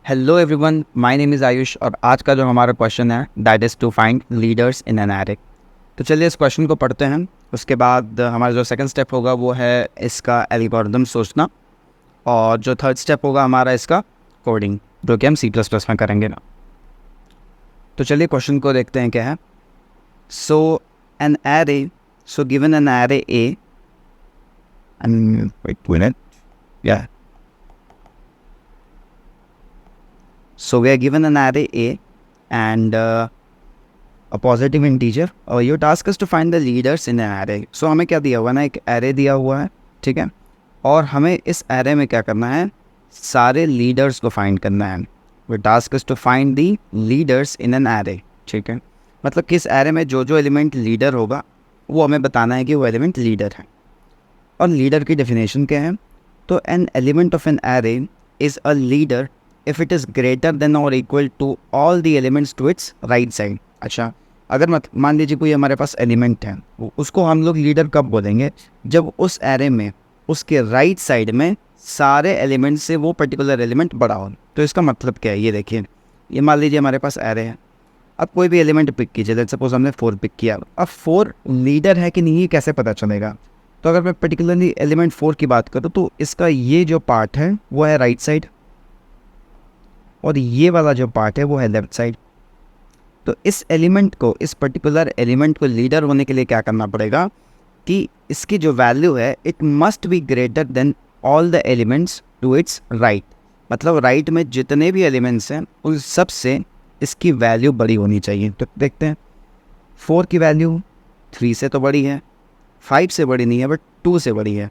Hello everyone, my name is Ayush और आज का जो हमारा क्वेश्चन है that is to find leaders in an array. तो चलिए इस क्वेश्चन को पढ़ते हैं। उसके बाद हमारा जो सेकंड स्टेप होगा वो है इसका एल्गोरिथम सोचना, और जो थर्ड स्टेप होगा हमारा इसका कोडिंग, जो कि हम सी प्लस प्लस में करेंगे ना। तो चलिए क्वेश्चन को देखते हैं क्या है। So an array, so given an array A and wait minute या so we are given an array A and a positive integer और your task is to find the leaders in an array। so हमें क्या दिया हुआ है ना, एक array दिया हुआ है, ठीक है। और हमें इस array में क्या करना है, सारे leaders को find करना है। your task is to find the leaders in an array, ठीक है। मतलब कि इस array में जो जो element leader होगा वो हमें बताना है कि वो element leader है। और leader की definition क्या है, तो an element of an array is a leader if it is greater than or equal to all the elements to its right side। अच्छा, अगर मान लीजिए कोई हमारे पास एलिमेंट है, उसको हम लोग लीडर कब बोलेंगे, जब उस एरे में उसके राइट साइड में सारे एलिमेंट से वो पर्टिकुलर एलिमेंट बड़ा हो। तो इसका मतलब क्या है, ये देखिए, ये मान लीजिए हमारे पास एरे है। अब कोई भी एलिमेंट पिक कीजिए, लेट्स सपोज हमने 4 पिक किया। अब 4 लीडर है कि नहीं ये कैसे पता चलेगा। तो अगर मैं पर्टिकुलरली एलिमेंट 4 की बात करूँ तो इसका ये जो पार्ट है वो है राइट साइड, और ये वाला जो पार्ट है वो है लेफ्ट साइड। तो इस एलिमेंट को, इस पर्टिकुलर एलिमेंट को लीडर होने के लिए क्या करना पड़ेगा कि इसकी जो वैल्यू है it must be greater than all the elements to its right. मतलब राइट में जितने भी एलिमेंट्स हैं उन सब से इसकी वैल्यू बड़ी होनी चाहिए। तो देखते हैं, 4 की वैल्यू 3 से तो बड़ी है, 5 से बड़ी नहीं है, बट 2 से बड़ी है।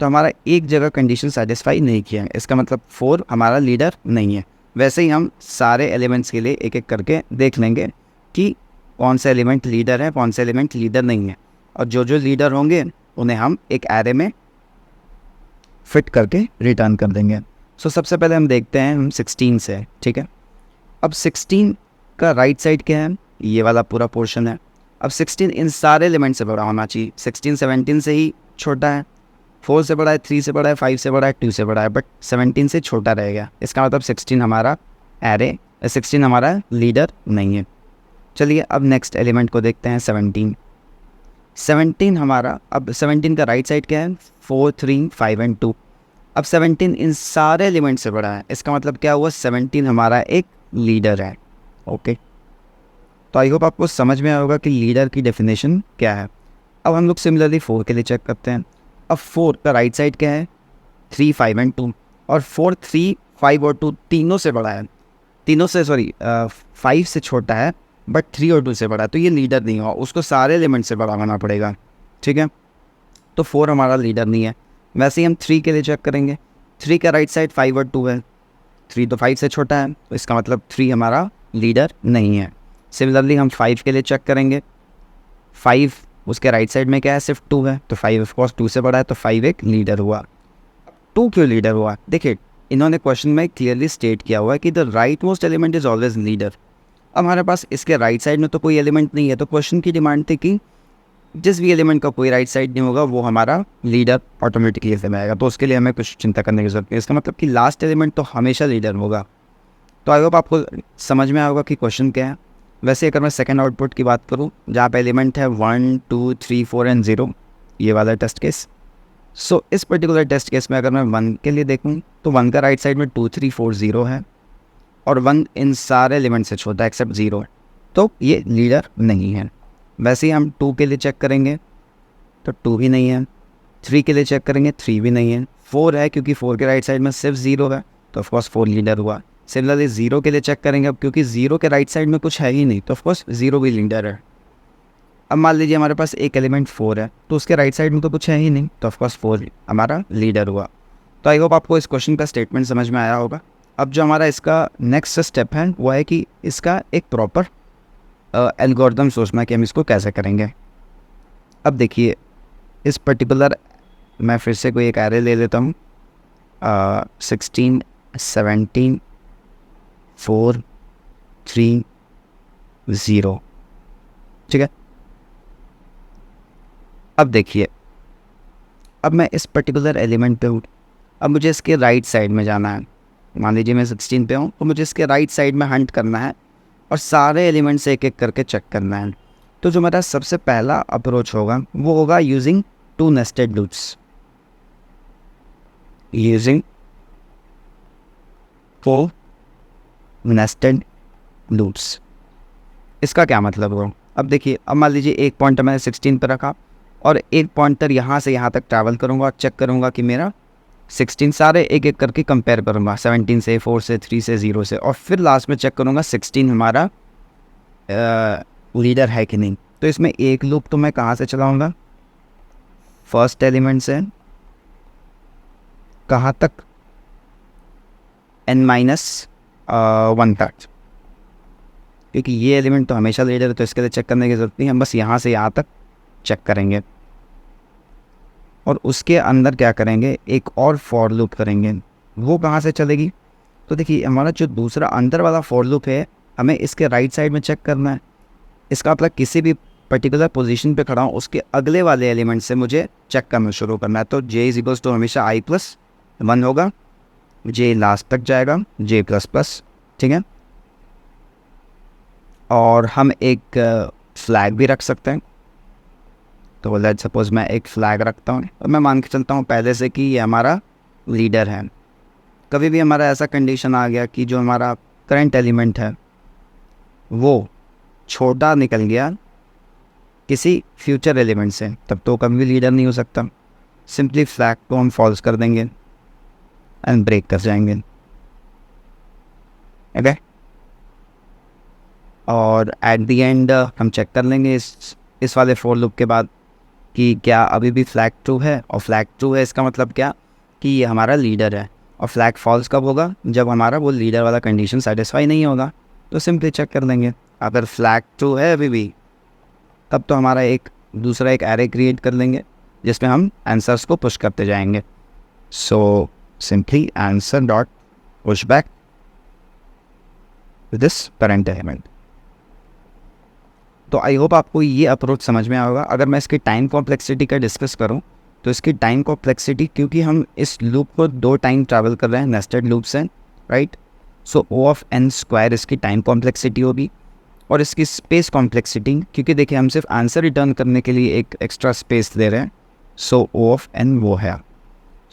तो हमारा एक जगह कंडीशन सेटिस्फाई नहीं किया है, इसका मतलब 4 हमारा लीडर नहीं है। वैसे ही हम सारे एलिमेंट्स के लिए एक एक करके देख लेंगे कि कौन सा एलिमेंट लीडर है, कौन सा एलिमेंट लीडर नहीं है, और जो जो लीडर होंगे उन्हें हम एक एरे में फिट करके रिटर्न कर देंगे। सो सबसे पहले हम देखते हैं हम 16 से, ठीक है। अब 16 का राइट साइड क्या है, ये वाला पूरा पोर्शन है। अब 16 इन सारे एलिमेंट से बड़ा होना चाहिए। 16 17 से ही छोटा है, 4 से बड़ा है, 3 से बड़ा है, 5 से बड़ा है, 2 से बड़ा है, बट 17 से छोटा रहेगा। इसका मतलब 16 हमारा एरे, 16 हमारा लीडर नहीं है। चलिए अब नेक्स्ट एलिमेंट को देखते हैं, 17। 17 हमारा, अब 17 का राइट साइड क्या है, 4 3 5 एंड 2। अब 17 इन सारे एलिमेंट से बड़ा है, इसका मतलब क्या हुआ, 17 हमारा एक लीडर है। ओके, तो आई होप आपको समझ में आया होगा कि लीडर की डेफिनेशन क्या है। अब हम लोग सिमिलरली 4 के लिए चेक करते हैं। अब 4 का राइट साइड क्या है, 3 5 एंड 2, और 4 3 5 और 2 तीनों से बड़ा है, तीनों से 5 से छोटा है, बट 3 और 2 से बड़ा है। तो ये लीडर नहीं हुआ, उसको सारे एलिमेंट से बड़ा होना पड़ेगा, ठीक है। तो 4 हमारा लीडर नहीं है। वैसे ही हम 3 के लिए चेक करेंगे। 3 का राइट साइड 5 और 2 है, 3 तो 5 से छोटा है, तो इसका मतलब 3 हमारा लीडर नहीं है। सिमिलरली हम 5 के लिए चेक करेंगे। 5 उसके राइट साइड में क्या है, सिर्फ 2 है, तो 5 ऑफ कोर्स 2 से बड़ा है, तो 5 एक लीडर हुआ। 2 क्यों लीडर हुआ, देखिए इन्होंने क्वेश्चन में क्लियरली स्टेट किया हुआ है कि the right most element is always leader. अब हमारे पास इसके राइट साइड में तो कोई एलिमेंट नहीं है, तो क्वेश्चन की डिमांड थी कि जिस भी एलिमेंट का कोई राइट साइड नहीं होगा वो हमारा लीडर ऑटोमेटिकली इसमें आएगा। तो उसके लिए हमें कुछ चिंता करने की जरूरत नहीं है। इसका मतलब कि लास्ट एलिमेंट तो हमेशा लीडर होगा। तो आई होप आपको समझ में आया होगा कि क्वेश्चन क्या है। वैसे अगर मैं सेकंड आउटपुट की बात करूँ, जहाँ पे एलिमेंट है 1 2 3 4 एंड 0, ये वाला टेस्ट केस। सो इस पर्टिकुलर टेस्ट केस में अगर मैं 1 के लिए देखूँ तो 1 का राइट साइड में 2 3 4 0 है, और 1 इन सारे एलिमेंट से छोटा है एक्सेप्ट 0 है, तो ये लीडर नहीं है। वैसे ही हम 2 के लिए चेक करेंगे तो 2 भी नहीं है। 3 के लिए चेक करेंगे, 3 भी नहीं है। 4 है क्योंकि 4 के राइट साइड में सिर्फ 0 है, तो ऑफकोर्स 4 लीडर हुआ। सिमिलरली 0 के लिए चेक करेंगे, अब क्योंकि 0 के राइट साइड में कुछ है ही नहीं, तो ऑफकोर्स 0 भी लीडर है। अब मान लीजिए हमारे पास एक एलिमेंट 4 है, तो उसके राइट साइड में तो कुछ है ही नहीं, तो ऑफकोर्स 4 हमारा लीडर हुआ। तो आई होप आपको इस क्वेश्चन का स्टेटमेंट समझ में आया होगा। अब जो हमारा इसका नेक्स्ट स्टेप है वो है कि इसका एक प्रॉपर एल्गोरिथम सोचना कि हम इसको कैसे करेंगे। अब देखिए इस पर्टिकुलर, मैं फिर से कोई एक एरे ले लेता हूँ, 16 17 4 3 0, ठीक है। अब देखिए, अब मैं इस पर्टिकुलर एलिमेंट पे हूँ, अब मुझे इसके राइट साइड में जाना है। मान लीजिए मैं 16 पे हूँ, तो मुझे इसके राइट साइड में हंट करना है और सारे एलिमेंट्स एक एक करके चेक करना है। तो जो मेरा सबसे पहला अप्रोच होगा वो होगा using 2 nested loops. Using 4 nested loops. इसका क्या मतलब होगा? अब देखिए, अब मान लीजिए एक पॉइंटर मैंने 16 पर रखा और एक पॉइंटर यहाँ से यहाँ तक ट्रैवल करूँगा और चेक करूँगा कि मेरा 16 सारे एक एक करके कंपेयर करूँगा, 17 से, 4 से, 3 से, 0 से, और फिर लास्ट में चेक करूँगा 16 हमारा लीडर है कि नहीं। तो इसमें एक लूप तो मैं कहाँ से चलाऊँगा? फर्स्ट एलिमेंट से कहाँ तक? n-1 तक, क्योंकि ये एलिमेंट तो हमेशा लीडर है, तो इसके लिए चेक करने की ज़रूरत नहीं, हम बस यहाँ से यहाँ तक चेक करेंगे। और उसके अंदर क्या करेंगे? एक और फॉर लूप करेंगे। वो कहाँ से चलेगी? तो देखिए, हमारा जो दूसरा अंदर वाला फॉर लूप है, हमें इसके राइट साइड में चेक करना है। इसका मतलब किसी भी पर्टिकुलर पोजीशन पे खड़ा हूँ, उसके अगले वाले एलिमेंट से मुझे चेक करना शुरू करना है। तो j इक्वल्स टू हमेशा i+1 होगा, j लास्ट तक जाएगा, j++, ठीक है। और हम एक फ्लैग भी रख सकते हैं। तो लेट्स सपोज मैं एक फ्लैग रखता हूँ और मैं मान के चलता हूँ पहले से कि ये हमारा लीडर है। कभी भी हमारा ऐसा कंडीशन आ गया कि जो हमारा करंट एलिमेंट है वो छोटा निकल गया किसी फ्यूचर एलिमेंट से, तब तो कभी भी लीडर नहीं हो सकता। सिंपली फ्लैग को हम फॉल्स कर देंगे एंड ब्रेक कर जाएंगे, ओके। और एट द एंड हम चेक कर लेंगे इस वाले फॉर लूप के बाद कि क्या अभी भी फ्लैग ट्रू है, और फ्लैग ट्रू है इसका मतलब क्या? कि ये हमारा लीडर है। और फ्लैग फॉल्स कब होगा? जब हमारा वो लीडर वाला कंडीशन सेटिस्फाई नहीं होगा। तो सिंपली चेक कर लेंगे, अगर फ्लैग ट्रू है अभी भी, तब तो हमारा एक दूसरा एक एरे क्रिएट कर लेंगे जिसमें हम आंसर्स को पुश करते जाएंगे। So simply answer dot push back with this current element. तो आई होप आपको ये अप्रोच समझ में आएगा। अगर मैं इसकी टाइम कॉम्प्लेक्सिटी का डिस्कस करूं, तो इसकी टाइम कॉम्प्लेक्सिटी, क्योंकि हम इस लूप को 2 टाइम ट्रैवल कर रहे हैं, नेस्टेड लूप से, राइट। सो O(n)² इसकी टाइम कॉम्प्लेक्सिटी होगी। और इसकी स्पेस कॉम्प्लेक्सिटी, क्योंकि देखिए हम सिर्फ आंसर रिटर्न करने के लिए एक एक्स्ट्रा स्पेस ले रहे हैं, सो O(n) वो है।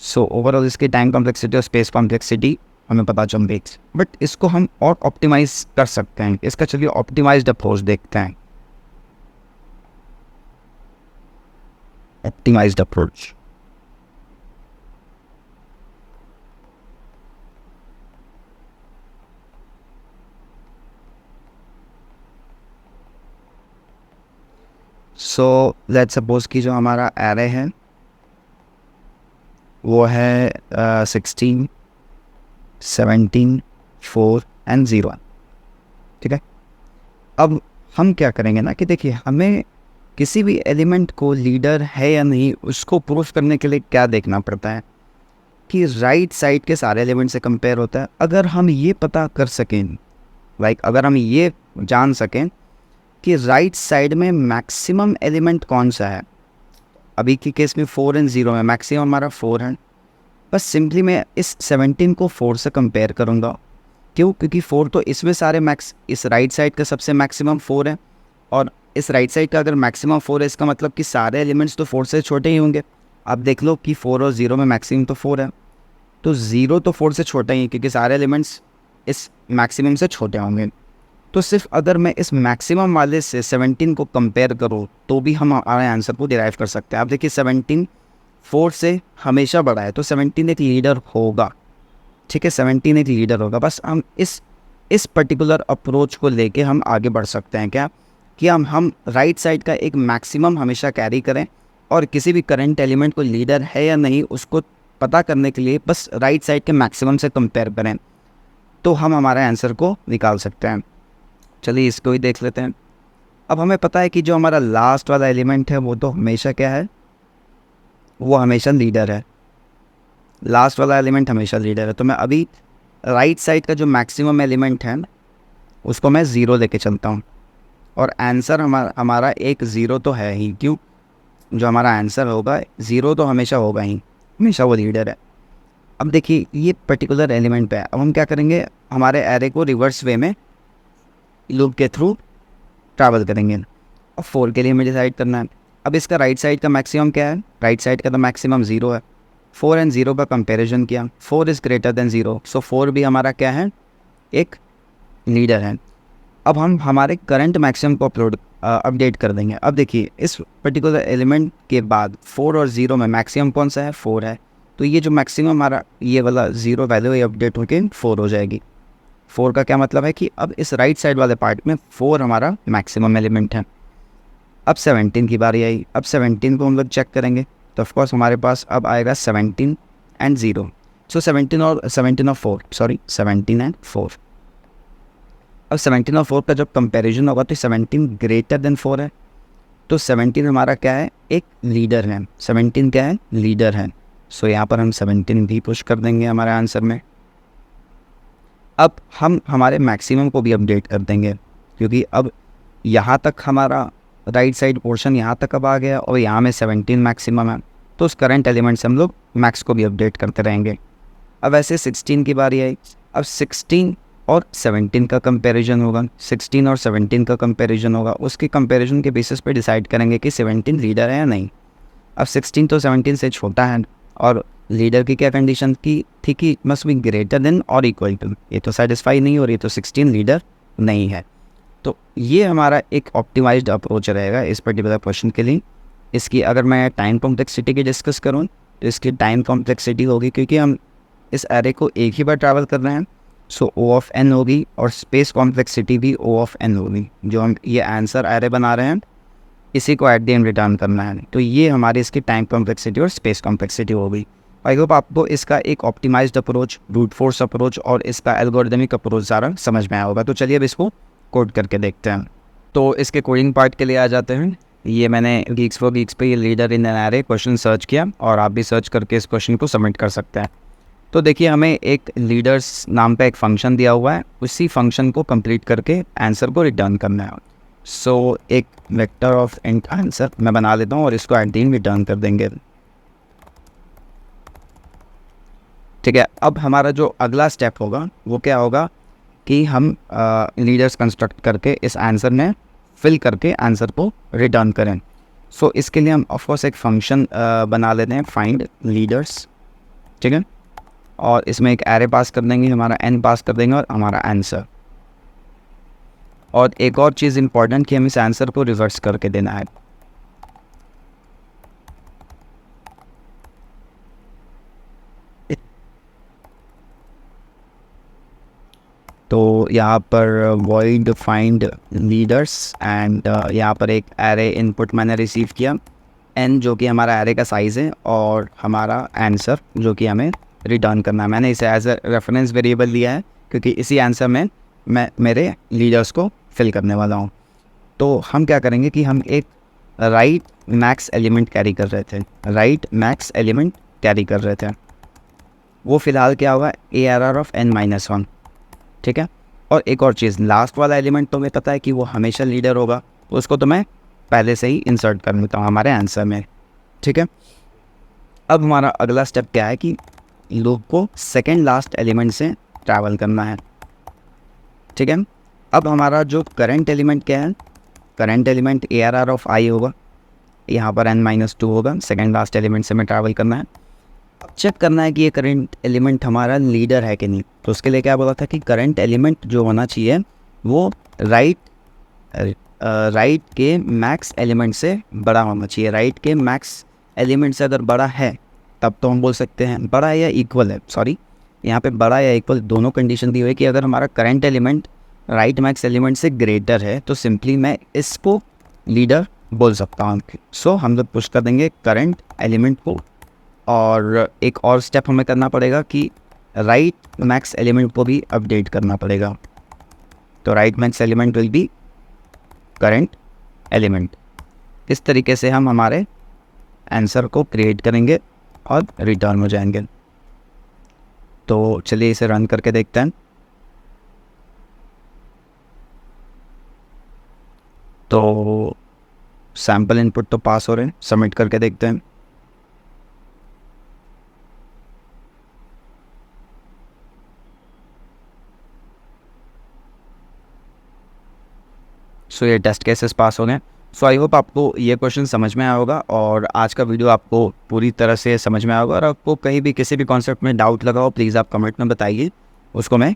सो ओवरऑल इसकी टाइम कॉम्प्लेक्सिटी और स्पेस कॉम्प्लेक्सिटी हमें पता चल गई। बट इसको हम और ऑप्टिमाइज कर सकते हैं। इसका चलिए ऑप्टिमाइज्ड अप्रोच देखते हैं। Optimized approach. So let's suppose कि जो हमारा एरे है वो है 16, 17, 4 एंड 0, ठीक है। अब हम क्या करेंगे ना कि देखिए, हमें किसी भी एलिमेंट को लीडर है या नहीं उसको प्रूफ करने के लिए क्या देखना पड़ता है कि राइट साइड के सारे एलिमेंट से कंपेयर होता है। अगर हम ये पता कर सकें, अगर हम ये जान सकें कि राइट साइड में मैक्सिमम एलिमेंट कौन सा है, अभी की केस में 4 एंड 0 में मैक्सिमम हमारा 4 है, बस सिंपली मैं इस 17 को 4 से कंपेयर करूँगा। क्यों? क्योंकि 4 तो इसमें सारे इस राइट साइड का सबसे मैक्सिमम 4 है, और इस राइट साइड का अगर मैक्सिमम 4 है, इसका मतलब कि सारे एलिमेंट्स तो 4 से छोटे ही होंगे। अब देख लो कि 4 और 0 में मैक्सिमम तो 4 है, तो 0 तो 4 से छोटा ही है, क्योंकि सारे एलिमेंट्स इस मैक्सिमम से छोटे होंगे। तो सिर्फ अगर मैं इस मैक्सिमम वाले से 17 को कंपेयर करूँ तो भी हम हमारे आंसर को डिराइव कर सकते हैं। आप देखिए 17 4 से हमेशा बड़ा है, तो 17 एक लीडर होगा, ठीक है। 17 एक लीडर होगा। बस हम इस पर्टिकुलर अप्रोच को लेके हम आगे बढ़ सकते हैं क्या, कि हम राइट साइड का एक मैक्सिमम हमेशा कैरी करें, और किसी भी करंट एलिमेंट को लीडर है या नहीं उसको पता करने के लिए बस राइट साइड के मैक्सिमम से कंपेयर करें, तो हम हमारे आंसर को निकाल सकते हैं। चलिए इसको ही देख लेते हैं। अब हमें पता है कि जो हमारा लास्ट वाला एलिमेंट है वो तो हमेशा क्या है, वो हमेशा लीडर है। लास्ट वाला एलिमेंट हमेशा लीडर है। तो मैं अभी राइट साइड का जो मैक्सिमम एलिमेंट है उसको मैं 0 लेके चलता हूँ, और आंसर हमारा एक 0 तो है ही। क्यों? जो हमारा आंसर होगा 0 तो हमेशा होगा ही, हमेशा वो लीडर है। अब देखिए ये पर्टिकुलर एलिमेंट पे है, अब हम क्या करेंगे, हमारे एरे को रिवर्स वे में लूप के थ्रू ट्रैवल करेंगे। अब 4 के लिए हमें डिसाइड करना है। अब इसका राइट साइड का मैक्सिमम क्या है, राइट साइड का तो मैक्सिमम 0 है। 4 एंड 0 का कंपैरिजन किया, 4 इज़ ग्रेटर देन 0, सो 4 भी हमारा क्या है, एक लीडर है। अब हम हमारे करंट मैक्सिमम को अपडेट कर देंगे। अब देखिए इस पर्टिकुलर एलिमेंट के बाद 4 और 0 में मैक्सिमम कौन सा है, 4 है। तो ये जो मैक्सिमम हमारा ये वाला 0 वैल्यू ये अपडेट होकर 4 हो जाएगी। 4 का क्या मतलब है कि अब इस राइट साइड वाले पार्ट में 4 हमारा मैक्सिमम एलिमेंट है। अब 17 की बारी आई। अब 17 को हम लोग चेक करेंगे, तो ऑफकोर्स हमारे पास अब आएगा 17 एंड 0। सो 17 और 17 एंड 4। अब 17 और 4 का जब कंपैरिजन होगा तो 17 ग्रेटर देन 4 है, तो 17 हमारा क्या है, एक लीडर है। 17 क्या है, लीडर है। सो यहाँ पर हम 17 भी पुश कर देंगे हमारे आंसर में। अब हम हमारे मैक्सिमम को भी अपडेट कर देंगे, क्योंकि अब यहाँ तक हमारा राइट साइड पोर्शन यहाँ तक अब आ गया और यहाँ में 17 मैक्सिमम है, तो उस करंट एलिमेंट से हम लोग मैक्स को भी अपडेट करते रहेंगे। अब ऐसे 16 की बारी आई। अब 16 और 17 का कंपैरिजन होगा, 16 और 17 का कंपैरिजन होगा, उसके कंपैरिजन के बेसिस पे डिसाइड करेंगे कि 17 लीडर है या नहीं। अब 16 तो 17 से छोटा है, और लीडर की क्या कंडीशन की थी कि मस्ट बी ग्रेटर देन और इक्वल टू, ये तो सेटिस्फाई नहीं हो रही, तो 16 लीडर नहीं है। तो ये हमारा एक ऑप्टिमाइज्ड अप्रोच रहेगा इस पर्टिकुलर क्वेश्चन के लिए। इसकी अगर मैं टाइम कॉम्प्लेक्सिटी की डिस्कस करूँ तो इसकी टाइम कॉम्प्लेक्सिटी होगी, क्योंकि हम इस एरे को एक ही बार ट्रैवल कर रहे हैं, सो O ऑफ n होगी, और स्पेस कॉम्प्लेक्सिटी भी O ऑफ n होगी। जो हम ये आंसर एरे बना रहे हैं इसी को एट द एंड रिटर्न करना है, तो ये हमारी इसकी टाइम कॉम्प्लेक्सिटी और स्पेस कॉम्प्लेक्सिटी होगी। आई होप आपको इसका एक optimised approach, brute force approach और इसका एल्गोरिदमिक अप्रोच ज़्यादा समझ में आया होगा। तो चलिए अब इसको कोड करके देखते हैं। तो इसके कोडिंग पार्ट के लिए आ जाते हैं। ये मैंने गीक्स फॉर गीक्स पे ये leader in an array question search किया, और आप भी सर्च करके इस क्वेश्चन को सबमिट कर सकते हैं। तो देखिए हमें एक लीडर्स नाम पे एक फंक्शन दिया हुआ है, उसी फंक्शन को कंप्लीट करके आंसर को रिटर्न करना है। सो एक वेक्टर ऑफ इंट आंसर मैं बना लेता हूँ और इसको एट द एंड रिटर्न कर देंगे। ठीक है, अब हमारा जो अगला स्टेप होगा वो क्या होगा कि हम लीडर्स कंस्ट्रक्ट करके इस आंसर में फिल करके आंसर को रिटर्न करें। सो इसके लिए हम ऑफकोर्स एक फंक्शन बना लेते हैं, फाइंड लीडर्स। ठीक है, और इसमें एक एरे पास कर देंगे, हमारा n पास कर देंगे और हमारा आंसर। और एक और चीज़ इंपॉर्टेंट कि हम इस आंसर को रिवर्स करके देना है। तो यहाँ पर void find leaders एंड यहाँ पर एक एरे इनपुट मैंने रिसीव किया, n जो कि हमारा एरे का साइज़ है, और हमारा आंसर जो कि हमें रिटर्न करना है। मैंने इसे एज अ रेफरेंस वेरिएबल लिया है, क्योंकि इसी आंसर में मैं मेरे लीडर्स को फिल करने वाला हूँ। तो हम क्या करेंगे कि हम एक राइट मैक्स एलिमेंट कैरी कर रहे थे, राइट मैक्स एलिमेंट कैरी कर रहे थे। वो फ़िलहाल क्या होगा, ARR ऑफ n-1। ठीक है, और एक और चीज़, लास्ट वाला एलिमेंट तो मुझे पता है कि वो हमेशा लीडर होगा, तो उसको तो मैं पहले से ही इंसर्ट कर लेता हूँ हमारे आंसर में। ठीक है, अब हमारा अगला स्टेप क्या है कि लूप को सेकेंड लास्ट एलिमेंट से ट्रैवल करना है। ठीक है, अब हमारा जो करंट एलिमेंट क्या है, current element ARR of I होगा, यहाँ पर n-2 होगा, सेकेंड लास्ट एलिमेंट से हमें ट्रैवल करना है। अब चेक करना है कि ये करंट एलिमेंट हमारा लीडर है कि नहीं। तो उसके लिए क्या बोला था कि करंट एलिमेंट जो होना चाहिए वो राइट के मैक्स एलिमेंट से बड़ा होना चाहिए। राइट के मैक्स एलिमेंट से अगर बड़ा है तब तो हम बोल सकते हैं बड़ा या इक्वल है, सॉरी यहाँ पे बड़ा या इक्वल दोनों कंडीशन दी हुई है कि अगर हमारा current element right max element से ग्रेटर है तो सिंपली मैं इसको लीडर बोल सकता हूँ। सो हम लोग पुश कर देंगे करंट एलिमेंट को, और एक और स्टेप हमें करना पड़ेगा कि राइट मैक्स एलिमेंट को भी अपडेट करना पड़ेगा। तो right max element will be current element. इस तरीके से हम हमारे आंसर को क्रिएट करेंगे और रिटर्न हो जाएंगे। तो चलिए इसे रन करके देखते हैं। तो सैम्पल इनपुट तो पास हो रहे हैं, सबमिट करके देखते हैं। सो ये टेस्ट केसेस पास हो गए। सो आई होप आपको ये क्वेश्चन समझ में आया होगा और आज का वीडियो आपको पूरी तरह से समझ में आया होगा। और आपको कहीं भी किसी भी कॉन्सेप्ट में डाउट लगा हो प्लीज़ आप कमेंट में बताइए, उसको मैं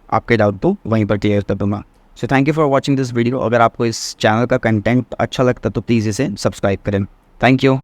आपके डाउट को वहीं पर क्लियर कर दूँगा। So thank you for watching this video. अगर आपको इस चैनल का कंटेंट अच्छा लगता तो प्लीज़ इसे सब्सक्राइब करें। Thank you.